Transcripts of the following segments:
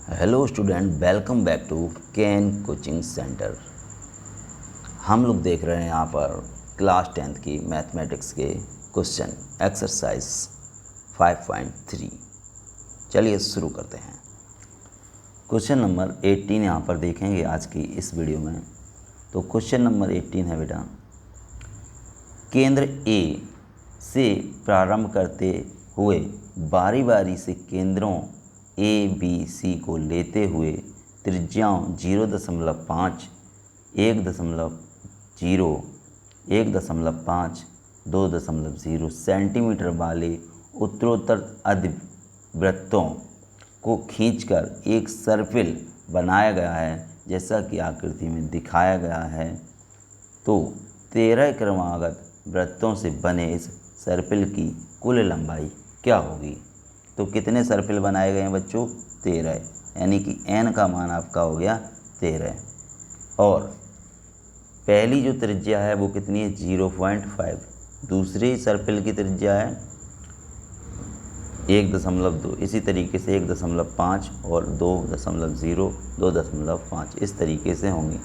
Hello student, welcome back to Ken coaching centre. हम लोग देख रहे हैं यहाँ पर क्लास 10th की मैथमेटिक्स के क्वेश्चन एक्सरसाइज 5.3। चलिए शुरू करते हैं। क्वेश्चन नंबर 18 यहाँ पर देखेंगे आज की इस वीडियो में। तो क्वेश्चन नंबर 18 है बेटा, केंद्र ए से प्रारंभ करते हुए बारी बारी से केंद्रों ए बी सी को लेते हुए त्रिज्याओं 0.5, 1.0, 1.5, 2.0 सेंटीमीटर वाले उत्तरोत्तर अधिवृत्तों को खींचकर एक सर्पिल बनाया गया है, जैसा कि आकृति में दिखाया गया है। तो 13 क्रमागत वृत्तों से बने इस सर्पिल की कुल लंबाई क्या होगी? तो कितने सर्पिल बनाए गए हैं बच्चों? 13, यानी कि n का मान आपका हो गया 13। और पहली जो त्रिज्या है वो कितनी है? 0.5। दूसरी सर्पिल की त्रिज्या है 1.2। इसी तरीके से 1.5 और 2.0, 2.5 इस तरीके से होंगी।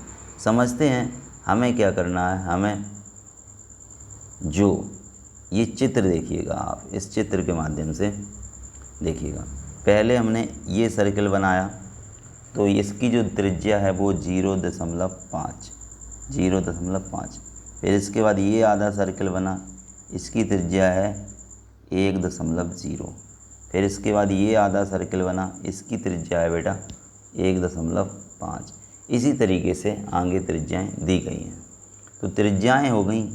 समझते हैं हमें क्या करना है। हमें जो ये चित्र देखिएगा, आप इस चित्र के माध्यम से देखिएगा। पहले हमने ये सर्कल बनाया तो इसकी जो त्रिज्या है वो 0.5। फिर इसके बाद ये आधा सर्कल बना, इसकी त्रिज्या है 1.0। फिर इसके बाद ये आधा सर्कल बना, इसकी त्रिज्या है बेटा 1.5। इसी तरीके से आगे त्रिज्याएं दी गई हैं। तो त्रिज्याएं हो गई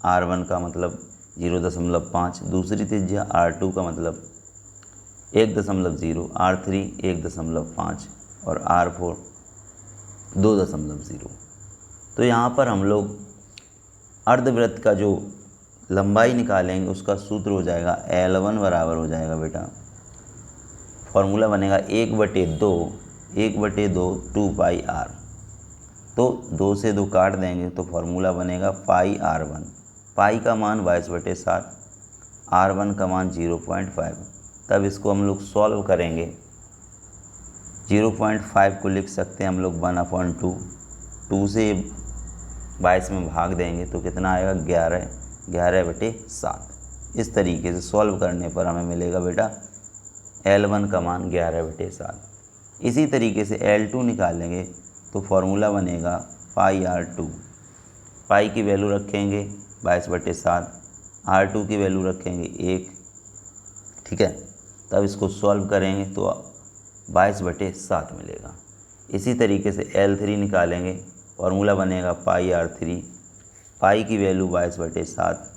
R1 का मतलब 0.5, दूसरी त्रिज्या R2 का मतलब 1.0, R3 1.5 और R4 2.0। तो यहाँ पर हम लोग अर्धवृत्त का जो लंबाई निकालेंगे उसका सूत्र हो जाएगा L1 बराबर हो जाएगा बेटा, फॉर्मूला बनेगा 1/2 2 पाई R। तो 2 से 2 काट देंगे तो फॉर्मूला बनेगा पाई R1। पाई का मान 22/7, R1 का मान 0.5। तब इसको हम लोग सॉल्व करेंगे। 0.5 को लिख सकते हैं हम लोग 1/2। 2 से 22 में भाग देंगे तो कितना आएगा? 11/7। इस तरीके से सॉल्व करने पर हमें मिलेगा बेटा L1 का मान 11/7। इसी तरीके से L2 निकालेंगे तो फॉर्मूला बनेगा पाई R2। पाई की वैल्यू रखेंगे 22/7, R2 की वैल्यू रखेंगे 1। ठीक है, तब इसको सॉल्व करेंगे तो 22/7 मिलेगा। इसी तरीके से L3 निकालेंगे, फॉर्मूला बनेगा पाई R3। पाई की वैल्यू 22/7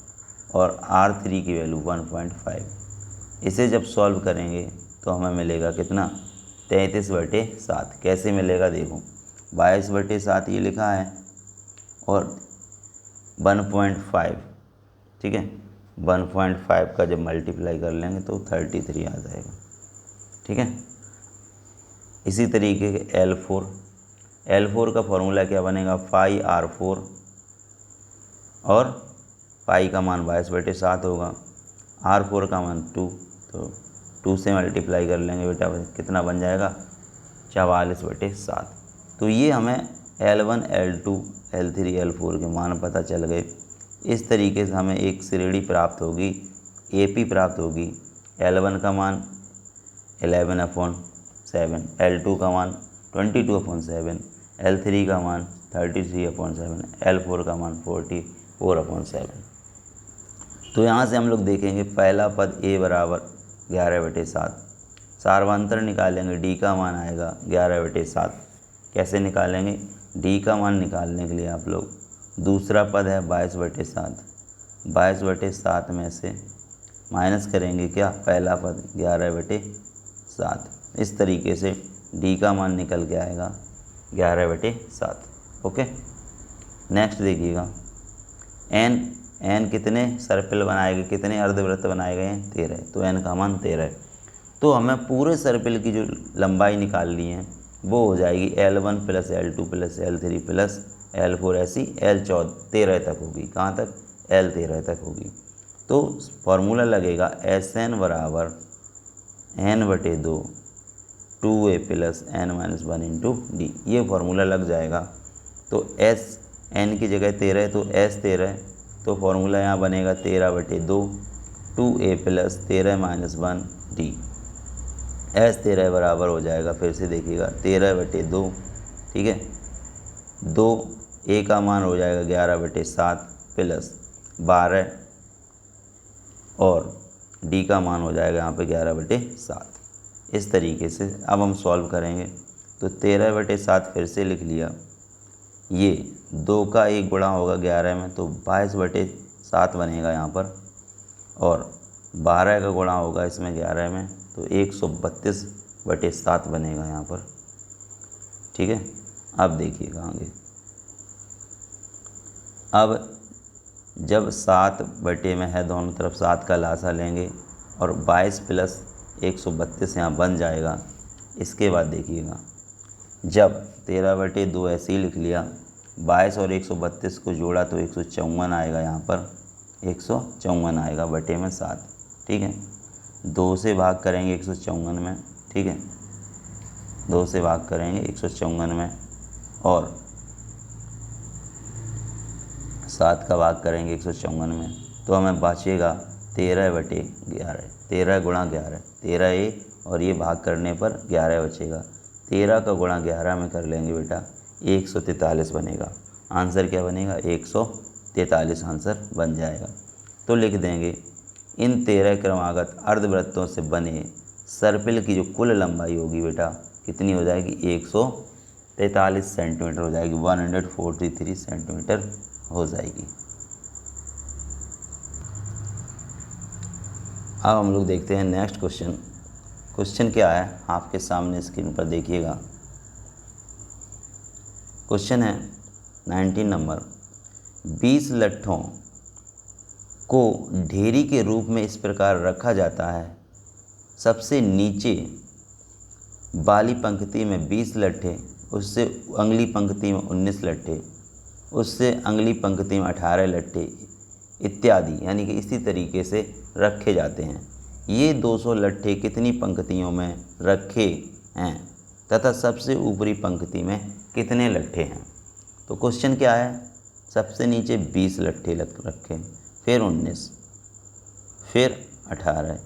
और R3 की वैल्यू 1.5। इसे जब सॉल्व करेंगे तो हमें मिलेगा कितना? 33/7। कैसे मिलेगा देखो, 22/7 ये लिखा है और 1.5, ठीक है, 1.5 का जब मल्टीप्लाई कर लेंगे तो 33 आ जाएगा। ठीक है, इसी तरीके के L4 का फॉर्मूला क्या बनेगा? पाई R4 और पाई का मान 22/7 होगा, R4 का मान 2, तो 2 से मल्टीप्लाई कर लेंगे बेटा, कितना बन जाएगा? 44/7। तो ये हमें L1, L2, L3, L4 के मान पता चल गए। इस तरीके से हमें एक श्रेणी प्राप्त होगी, AP प्राप्त होगी। L1 का मान 11/7, L2 का मान 22/7, L3 का मान 33/7, L4 का मान 44/7। तो यहाँ से हम लोग देखेंगे पहला पद A बराबर 11/7। सार्वंतर निकालेंगे, D का मान आएगा 11/7। कैसे निकालेंगे? D का मान निकालने के लिए आप लोग दूसरा पद है 22/7, 22/7 में से माइनस करेंगे क्या? पहला पद 11/7। इस तरीके से D का मान निकल के आएगा 11/7। ओके, नेक्स्ट देखिएगा, N कितने सर्पिल बनाए गए, कितने अर्धवृत्त बनाए गए हैं? 13। तो N का मान 13 है। तो हमें पूरे सर्पिल की जो लंबाई निकालनी है वो हो जाएगी L1 + L2 + L3 + L4, ऐसी L13 तक होगी। कहाँ तक? L13 तक होगी। तो फॉर्मूला लगेगा SN बराबर N/2 2a plus n minus 1 into D, ये फार्मूला लग जाएगा। तो s n की जगह 13 है तो s 13 है, तो फार्मूला यहाँ बनेगा 13/2 2a plus 13 minus 1 D. s 13 बराबर हो जाएगा, फिर से देखिएगा 13/2, ठीक है, 2 a का मान हो जाएगा 11/7 प्लस 12 और d का मान हो जाएगा यहाँ पे 11/7। इस तरीके से अब हम सॉल्व करेंगे तो 13/7 फिर से लिख लिया, ये 2 का 1 गुणा होगा 11 में तो 22/7 बनेगा यहाँ पर, और 12 का गुणा होगा इसमें 11 में तो 132/7 बनेगा यहाँ पर, ठीक है। अब देखिएगा आगे, अब जब 7 बटे में है दोनों तरफ 7 का लासा लेंगे और 22 प्लस 132 यहाँ बन जाएगा। इसके बाद देखिएगा, जब 13/2 ऐसे ही लिख लिया, 22 और 132 को जोड़ा तो 154 आएगा, यहाँ पर 154 आएगा बटे में 7, ठीक है। 2 से भाग करेंगे 154 में, ठीक है, 2 से भाग करेंगे 154 में और 7 का भाग करेंगे 154 में, तो हमें बचेगा 13/11, 13 गुणा 11, 13 ए और ये भाग करने पर 11 बचेगा। 13 का गुणा 11 में कर लेंगे बेटा 143 बनेगा। आंसर क्या बनेगा? 143 आंसर बन जाएगा। तो लिख देंगे इन 13 क्रमागत अर्धवृत्तों से बने सर्पिल की जो कुल लंबाई होगी बेटा कितनी हो जाएगी? 143 सेंटीमीटर हो जाएगी, 143 सेंटीमीटर हो जाएगी। अब हम लोग देखते हैं नेक्स्ट क्वेश्चन। क्वेश्चन क्या है आपके सामने स्क्रीन पर देखिएगा। क्वेश्चन है 19 नंबर, 20 लट्ठों को ढेरी के रूप में इस प्रकार रखा जाता है। सबसे नीचे वाली पंक्ति में 20 लट्ठे, उससे अगली पंक्ति में 19 लट्ठे, उससे अगली पंक्ति में 18 लट्ठे इत्यादि, यानी कि इसी तरीके से रखे जाते हैं। ये 200 लट्ठे कितनी पंक्तियों में रखे हैं तथा सबसे ऊपरी पंक्ति में कितने लट्ठे हैं? तो क्वेश्चन क्या है, सबसे नीचे 20 लट्ठे रखे, फिर 19, फिर 18,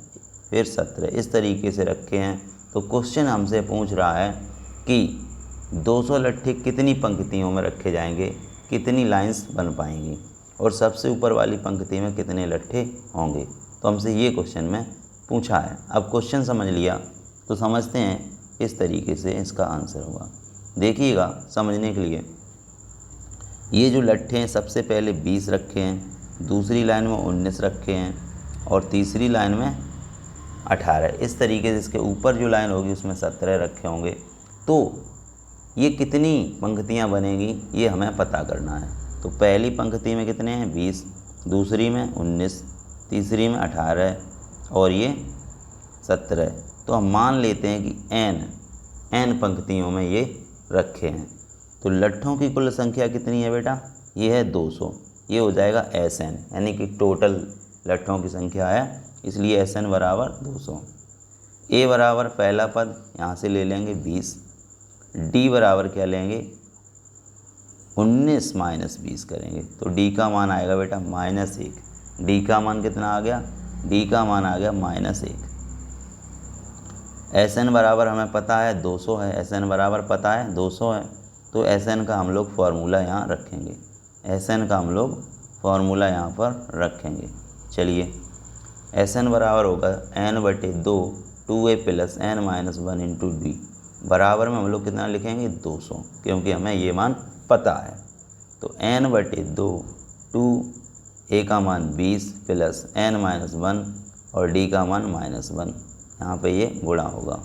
फिर 17, इस तरीके से रखे हैं। तो क्वेश्चन हमसे पूछ रहा है कि 200 लट्ठे कितनी पंक्तियों में रखे जाएंगे, कितनी लाइंस बन पाएंगी और सबसे ऊपर वाली पंक्ति में कितने लट्ठे होंगे। तो हमसे ये क्वेश्चन में पूछा है। अब क्वेश्चन समझ लिया तो समझते हैं इस तरीके से इसका आंसर होगा। देखिएगा समझने के लिए, ये जो लट्ठे हैं सबसे पहले 20 रखे हैं, दूसरी लाइन में 19 रखे हैं और तीसरी लाइन में 18। इस तरीके से इसके ऊपर जो लाइन होगी उसमें 17 रखे होंगे। तो ये कितनी पंक्तियाँ बनेगी ये हमें पता करना है। तो पहली पंक्ति में कितने हैं? 20, दूसरी में 19, तीसरी में 18 और ये 17। तो हम मान लेते हैं कि n पंक्तियों में ये रखे हैं। तो लट्ठों की कुल संख्या कितनी है बेटा? ये है 200। ये हो जाएगा SN, यानी कि टोटल लट्ठों की संख्या है, इसलिए SN बराबर 200। A बराबर पहला पद यहाँ से ले लेंगे 20, D बराबर क्या लेंगे? 19 माइनस 20 करेंगे तो D का मान आएगा बेटा -1। D का मान कितना आ गया? D का मान आ गया -1। SN बराबर हमें पता है 200 है, SN बराबर पता है 200 है, तो SN का हम लोग फार्मूला यहाँ रखेंगे। SN का हम लोग फार्मूला यहाँ पर रखेंगे। चलिए, SN बराबर होगा n/2 2a plus n minus 1 into D. बराबर में हम लोग कितना लिखेंगे? 200, क्योंकि हमें ये मान पता है। तो n/2 2a का मान 20 प्लस n माइनस 1 और d का मान -1, यहाँ पे ये गुणा होगा,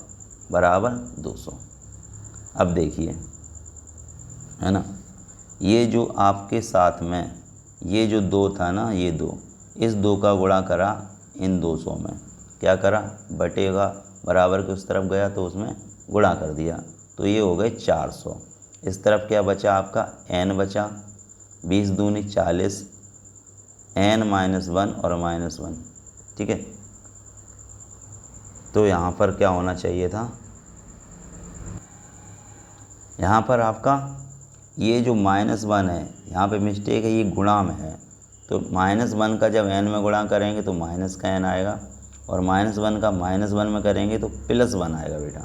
बराबर 200। अब देखिए, है ना, ये जो आपके साथ में ये जो 2 था ना, ये 2, इस 2 का गुणा करा इन 200 में, क्या करा? बटेगा बराबर के उस तरफ गया तो उसमें गुणा कर दिया, तो ये हो गए 400। इस तरफ क्या बचा? आपका n बचा, 20 दूनी 40, n माइनस 1 और -1, ठीक है। तो यहाँ पर क्या होना चाहिए था? यहाँ पर आपका ये जो -1 है, यहाँ पे मिस्टेक है, ये गुणा में है, तो -1 का जब n में गुणा करेंगे तो माइनस का n आएगा, और -1 का -1 में करेंगे तो +1 आएगा बेटा।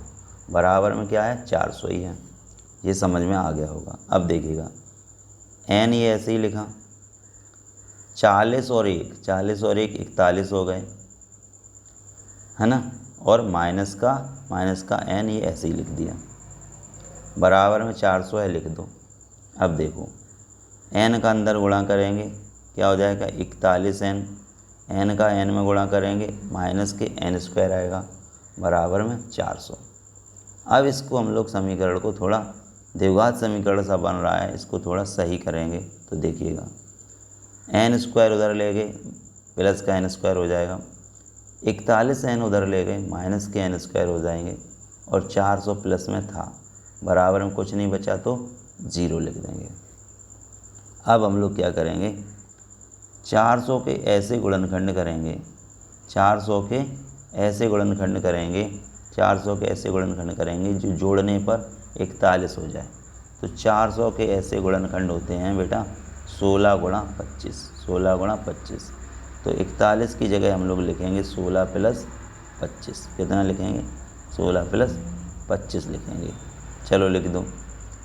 बराबर में क्या है, 400 ही है। ये समझ में आ गया होगा। अब देखिएगा n ये ऐसे ही लिखा, 40 और 1 41 हो गए, है ना, और माइनस का n ये ऐसे ही लिख दिया। बराबर में 400 है, लिख दो। अब देखो n का अंदर गुणा करेंगे क्या हो जाएगा, 41n, n का n में गुणा करेंगे माइनस के n² आएगा, बराबर में 400। अब इसको हम लोग समीकरण को थोड़ा द्विघात समीकरण सा बन रहा है, इसको थोड़ा सही करेंगे तो देखिएगा n² उधर ले गए, प्लस का n² हो जाएगा, 41n उधर ले गए, माइनस के n² हो जाएंगे, और 400 प्लस में था, बराबर में कुछ नहीं बचा तो 0 लिख देंगे। अब हम लोग क्या करेंगे, 400 के ऐसे गुणनखंड करेंगे, 400 के ऐसे गुणनखंड करेंगे, 400 के ऐसे गुणनखंड करेंगे जो जोड़ने पर 41 हो जाए। तो 400 के ऐसे गुणनखंड होते हैं बेटा 16 गुणा 25, 16 गुणा 25। तो 41 की जगह हम लोग लिखेंगे 16 प्लस 25। कितना लिखेंगे, 16 प्लस 25 लिखेंगे। चलो लिख दो,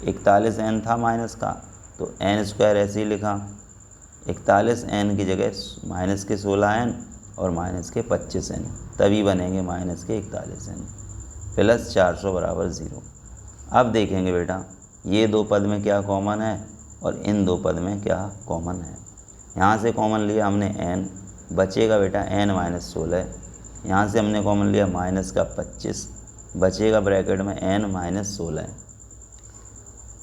41n था माइनस का, तो n² ऐसे ही लिखा, 41n की जगह माइनस के 16n और माइनस के 25n, तभी बनेंगे माइनस के 41n, प्लस 400 बराबर 0। अब देखेंगे बेटा ये दो पद में क्या कॉमन है और इन दो पद में क्या कॉमन है। यहाँ से कॉमन लिया हमने n, बचेगा बेटा n माइनस 16, यहाँ से हमने कॉमन लिया माइनस का 25, बचेगा ब्रैकेट में n माइनस 16।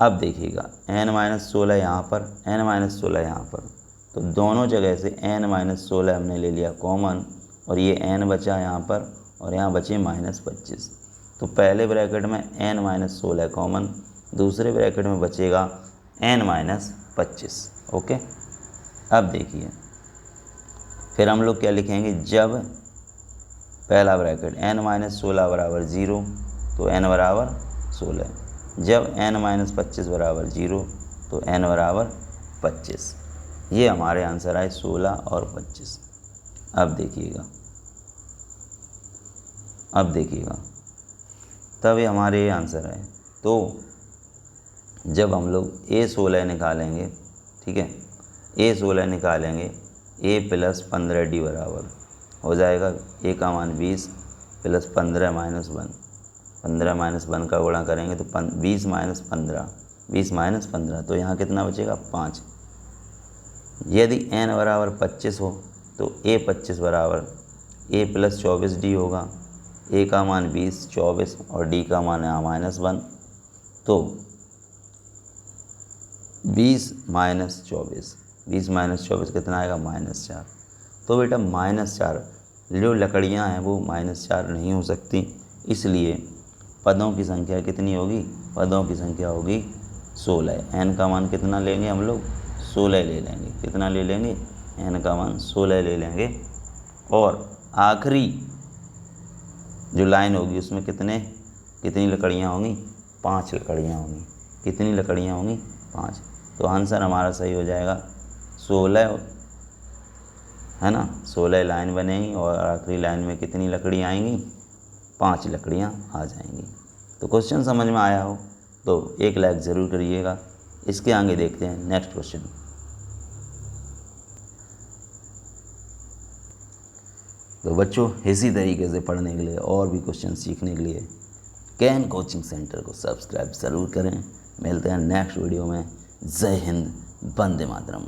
अब देखिएगा n माइनस 16 यहाँ पर, n माइनस 16 यहाँ पर, तो दोनों जगह से n माइनस 16 हमने ले लिया कॉमन, और ये n बचा यहाँ पर, और यहाँ बचे माइनस 25। तो पहले ब्रैकेट में n माइनस 16 कॉमन, दूसरे ब्रैकेट में बचेगा n माइनस 25। ओके, अब देखिए फिर हम लोग क्या लिखेंगे, जब पहला ब्रैकेट n माइनस 16 बराबर 0 तो n बराबर 16, जब n माइनस 25 बराबर 0 तो n बराबर 25। ये हमारे आंसर आए 16 और 25। अब देखिएगा तब ये हमारे ये आंसर है। तो जब हम लोग a16 निकालेंगे, ठीक है, a16 निकालेंगे, a प्लस 15d बराबर हो जाएगा a का मान 20 प्लस 15 माइनस 1, 15 माइनस 1 का गुणा करेंगे तो 20 माइनस 15, 20 माइनस 15, तो यहाँ कितना बचेगा 5। यदि n बराबर 25 हो तो a 25 बराबर a प्लस 24d होगा, a का मान 20, 24 और d का मान यहाँ माइनस 1, तो 20 माइनस 24 कितना आएगा -4। तो बेटा -4 जो लकड़ियाँ हैं वो -4 नहीं हो सकती, इसलिए पदों की संख्या कितनी होगी, पदों की संख्या होगी 16। n का मान कितना लेंगे हम लोग, 16 ले लेंगे। कितना ले लेंगे, n का मान 16 ले लेंगे। और आखिरी जो लाइन होगी उसमें कितनी लकड़ियाँ होंगी, 5 लकड़ियाँ होंगी। कितनी लकड़ियाँ होंगी, 5। तो आंसर हमारा सही हो जाएगा 16, है ना, 16 लाइन बनेगी और आखिरी लाइन में कितनी लकड़ियाँ आएंगी, 5 लकड़ियाँ आ जाएंगी। तो क्वेश्चन समझ में आया हो तो एक लाइक ज़रूर करिएगा। इसके आगे देखते हैं नेक्स्ट क्वेश्चन। तो बच्चों इसी तरीके से पढ़ने के लिए और भी क्वेश्चन सीखने के लिए कैन कोचिंग सेंटर को सब्सक्राइब ज़रूर करें। मिलते हैं नेक्स्ट वीडियो में। जय हिंद, वंदे मातरम।